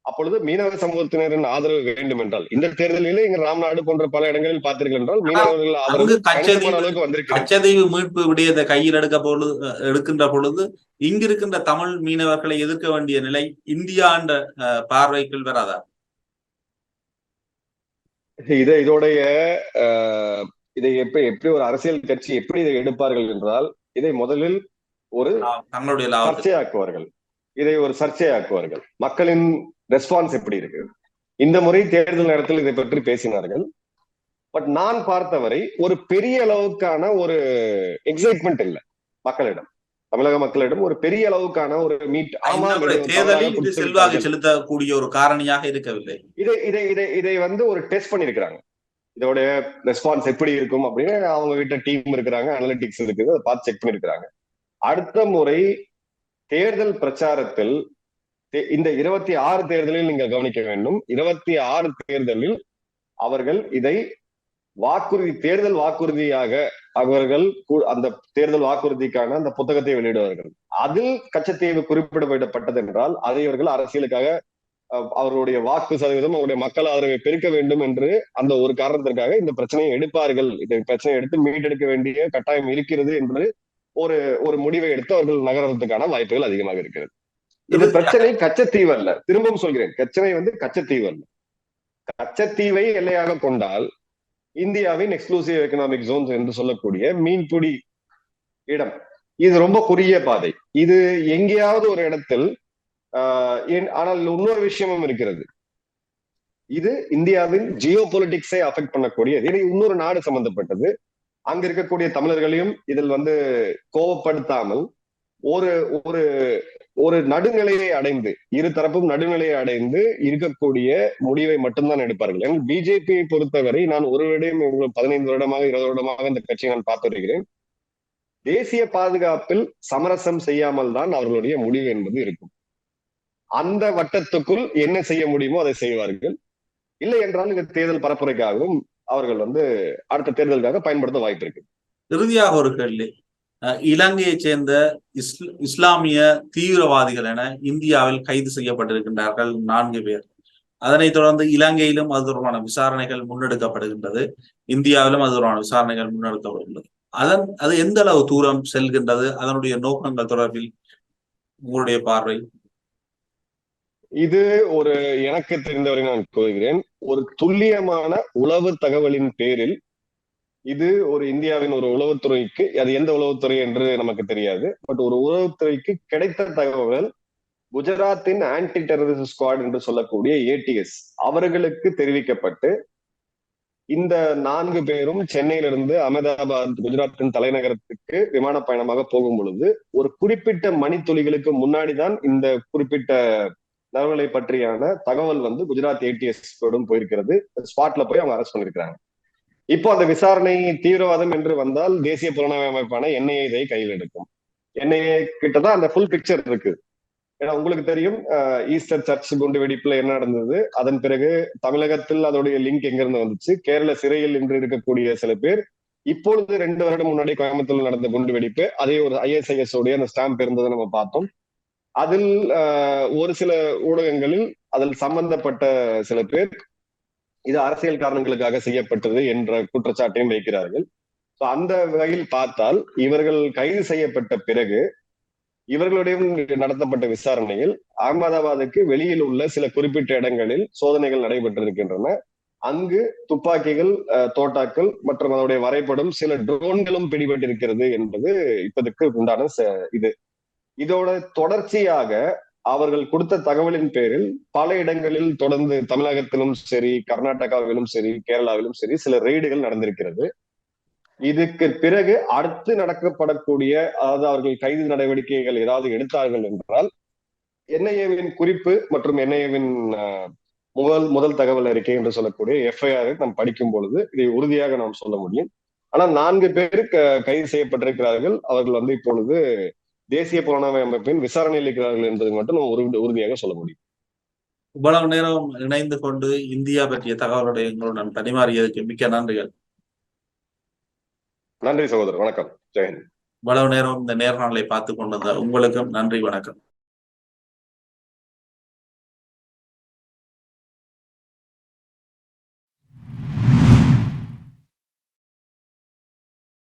அப்பொழுது மீனவ சமூகத்தினரின் ஆதரவு வேண்டும் என்றால், இந்த தேர்தலிலே இங்க ராம்நாடு போன்ற பல இடங்களில் பார்த்தீர்கள் என்றால் மீனவர்கள் ஆதரவு கணிசமான அளவுக்கு வந்திருக்கு. கச்சதீவு மீட்பு விடயத்தை கையில் எடுக்கின்ற பொழுது இங்கிருக்கின்ற தமிழ் மீனவர்களை எதிர்க்க வேண்டிய நிலை இந்தியா என்ற பார்வைக்குள் வராதா? இதை எப்படி ஒரு அரசியல் கட்சி எப்படி இதை எடுப்பார்கள் என்றால், இதை முதலில் ஒரு தங்களுடைய சர்ச்சையாக்குவார்கள். இதை ஒரு சர்ச்சையாக்குவார்கள். மக்களின் ரெஸ்பான்ஸ் எப்படி இருக்கு? இந்த முறை தேர்தல் நேரத்தில் இதை பற்றி பேசினார்கள். பட் நான் பார்த்தவரை ஒரு பெரிய அளவுக்கான ஒரு எக்ஸைட்மெண்ட் இல்லை மக்களிடம், தமிழக மக்களிடம் ஒரு பெரிய அளவுக்கான ஒரு தேர்தலில் செல்வாக்கு செலுத்தக்கூடிய ஒரு காரணியாக இருக்கவில்லை. இதை ஒரு டெஸ்ட் பண்ணிருக்கிறாங்க. இதோட ரெஸ்பான்ஸ் எப்படி இருக்கும் அப்படின்னு அவங்க கிட்ட டீம் இருக்கிறாங்க, அனலிட்டிக்ஸ் இருக்குது, அதை பார்த்து செக் பண்ணிருக்கிறாங்க. அடுத்த முறை தேர்தல் பிரச்சாரத்தில் இந்த 26 தேர்தலில் நீங்கள் கவனிக்க வேண்டும். 26 தேர்தலில் அவர்கள் இதை தேர்தல் வாக்குறுதியாக அவர்கள் அந்த தேர்தல் வாக்குறுதிக்கான அந்த புத்தகத்தை வெளியிடுவார்கள். அதில் கச்சத்தீவு குறிப்பிடப்பட்டது என்றால் அதை இவர்கள் அரசியலுக்காக அவர்களுடைய வாக்கு சதவீதம், அவருடைய மக்கள் ஆதரவை பெருக்க வேண்டும் என்று அந்த ஒரு காரணத்திற்காக இந்த பிரச்சனையை எடுப்பார்கள். இந்த பிரச்சனையை எடுத்து மீட்டெடுக்க வேண்டிய கட்டாயம் இருக்கிறது என்று ஒரு முடிவை எடுத்து அவர்கள் நகரத்துக்கான வாய்ப்புகள் அதிகமாக இருக்கிறது. இது பிரச்சனை கச்சத்தீவு அல்ல. திரும்பவும் சொல்கிறேன், பிரச்சனை கச்சத்தீவு அல்ல. கச்சத்தீவை எல்லையாக கொண்டால் இந்தியாவின் எக்ஸ்க்ளூசிவ் எக்கனாமிக் ஜோன்ஸ் என்று சொல்லக்கூடிய மீன்பிடி இடம், இது ரொம்ப குறுகிய பாதை. இது எங்கேயாவது ஒரு இடத்தில் ஆனால் இன்னொரு விஷயமும் இருக்கிறது. இது இந்தியாவின் ஜியோ பொலிட்டிக்ஸை அஃபெக்ட் பண்ணக்கூடியது. இது இன்னொரு நாடு சம்பந்தப்பட்டது. அங்க இருக்கக்கூடிய தமிழர்களையும் இதில் கோபப்படுத்தாமல் ஒரு நடுநிலையை அடைந்து, இரு தரப்பும் நடுநிலையை அடைந்து இருக்கக்கூடிய முடிவை மட்டும்தான் எடுப்பார்கள். ஏன்னா பிஜேபியை பொறுத்தவரை நான் ஒரு விடையும் 15 வருடமாக 20 வருடமாக இந்த கட்சியை நான் பார்த்து வருகிறேன். தேசிய பாதுகாப்பில் சமரசம் செய்யாமல் தான் அவர்களுடைய முடிவு என்பது இருக்கும். அந்த வட்டத்துக்குள் என்ன செய்ய முடியுமோ அதை செய்வார்கள். இல்லை என்றால் இந்த தேர்தல் பரப்புரைக்காகவும் அவர்கள் அடுத்த தேர்தலுக்காக பயன்படுத்த வாய்ப்பு இருக்கு. இறுதியாக ஒரு கேள்வி, இலங்கையை சேர்ந்த இஸ்லாமிய தீவிரவாதிகள் என இந்தியாவில் கைது செய்யப்பட்டிருக்கின்றார்கள் 4 பேர். அதனைத் தொடர்ந்து இலங்கையிலும் அது தொடர்பான விசாரணைகள் முன்னெடுக்கப்படுகின்றது, இந்தியாவிலும் அது தொடர்பான விசாரணைகள் முன்னெடுக்கப்படுகின்றது. அது எந்த அளவு தூரம் செல்கின்றது? அதனுடைய நோக்கங்கள் தொடர்பில் உங்களுடைய பார்வை? இது எனக்கு தெரிந்தவரை நான் கூறுகிறேன், ஒரு துல்லியமான உளவு தகவலின் பேரில் இது இந்தியாவின் ஒரு உளவுத்துறைக்கு, அது எந்த உளவுத்துறை என்று நமக்கு தெரியாது, பட் ஒரு உளவுத்துறைக்கு கிடைத்த தகவல்கள் குஜராத்தின் ஆன்டி டெரரிஸ்ட் ஸ்குவாட் என்று சொல்லக்கூடிய ATS அவர்களுக்கு தெரிவிக்கப்பட்டு இந்த 4 பேரும் சென்னையிலிருந்து அகமதாபாத் குஜராத்தின் தலைநகரத்துக்கு விமான பயணமாக போகும் பொழுது ஒரு குறிப்பிட்ட மணித்துளிகளுக்கு முன்னாடிதான் இந்த குறிப்பிட்ட நபர்களை பற்றியான தகவல் குஜராத் ATS போயிருக்கிறது. ஸ்பாட்ல போய் அவங்க அரெஸ்ட் பண்ணிருக்கிறாங்க. இப்போ அந்த விசாரணை தீவிரவாதம் என்று வந்தால் தேசிய புலனாய்வு அமைப்பான NIA இதை கையில் எடுக்கும். NIA கிட்டதான் அந்த ஃபுல் பிக்சர் இருக்கு. ஏன்னா உங்களுக்கு தெரியும், ஈஸ்டர் சர்ச் குண்டு வெடிப்புல என்ன நடந்தது, அதன் பிறகு தமிழகத்தில் அதோடைய லிங்க் எங்க இருந்து வந்துச்சு, கேரள சிறையில் இன்று இருக்கக்கூடிய சில பேர், இப்பொழுது 2 வருடம் முன்னாடி கோயம்புத்தூர்ல நடந்த குண்டு வெடிப்பு, அதே ஒரு ISIS உடைய அந்த ஸ்டாம்ப் இருந்ததை நம்ம பார்த்தோம். அதில் ஒரு சில ஊடகங்களில் அதில் சம்பந்தப்பட்ட சில பேர் இது அரசியல் காரணங்களுக்காக செய்யப்பட்டது என்ற குற்றச்சாட்டையும் வைக்கிறார்கள். அந்த வகையில் பார்த்தால் இவர்கள் கைது செய்யப்பட்ட பிறகு இவர்களுடைய நடத்தப்பட்ட விசாரணையில் அகமதாபாத்துக்கு வெளியில் உள்ள சில குறிப்பிட்ட இடங்களில் சோதனைகள் நடைபெற்றிருக்கின்றன. அங்கு துப்பாக்கிகள், தோட்டாக்கள் மற்றும் அதனுடைய வரைபடம், சில ட்ரோன்களும் பிடிபட்டிருக்கிறது என்பது இப்போதைக்கு உண்டான இதோட தொடர்ச்சியாக அவர்கள் கொடுத்த தகவலின் பேரில் பல இடங்களில் தொடர்ந்து தமிழகத்திலும் சரி, கர்நாடகாவிலும் சரி, கேரளாவிலும் சரி சில ரெய்டுகள் நடந்திருக்கிறது. இதுக்கு பிறகு அடுத்து நடக்கப்படக்கூடிய, அதாவது அவர்கள் கைது நடவடிக்கைகள் ஏதாவது எடுத்தார்கள் என்றால் என்ஐஏவின் குறிப்பு மற்றும் என்ஐஏவின் முதல் தகவல் அறிக்கை என்று சொல்லக்கூடிய எஃப்ஐஆரை நாம் படிக்கும் பொழுது இதை உறுதியாக நாம் சொல்ல முடியும். ஆனால் 4 பேர் கைது செய்யப்பட்டிருக்கிறார்கள். அவர்கள் இப்பொழுது தேசிய புலனாய்வு அமைப்பின் விசாரணையில் இருக்கிறார்கள் என்பதை மட்டும் நம்ம உறுதியாக சொல்ல முடியும். இவ்வளவு நேரம் இணைந்து கொண்டு இந்தியா பற்றிய தகவலுடைய எங்களுடன் பரிமாறியதற்கு மிக்க நன்றிகள். நன்றி சகோதரர், வணக்கம், ஜெயஹிந்த். இவ்வளவு நேரம் இந்த நேர்காணலை பார்த்து கொண்டிருந்த உங்களுக்கும் நன்றி, வணக்கம்.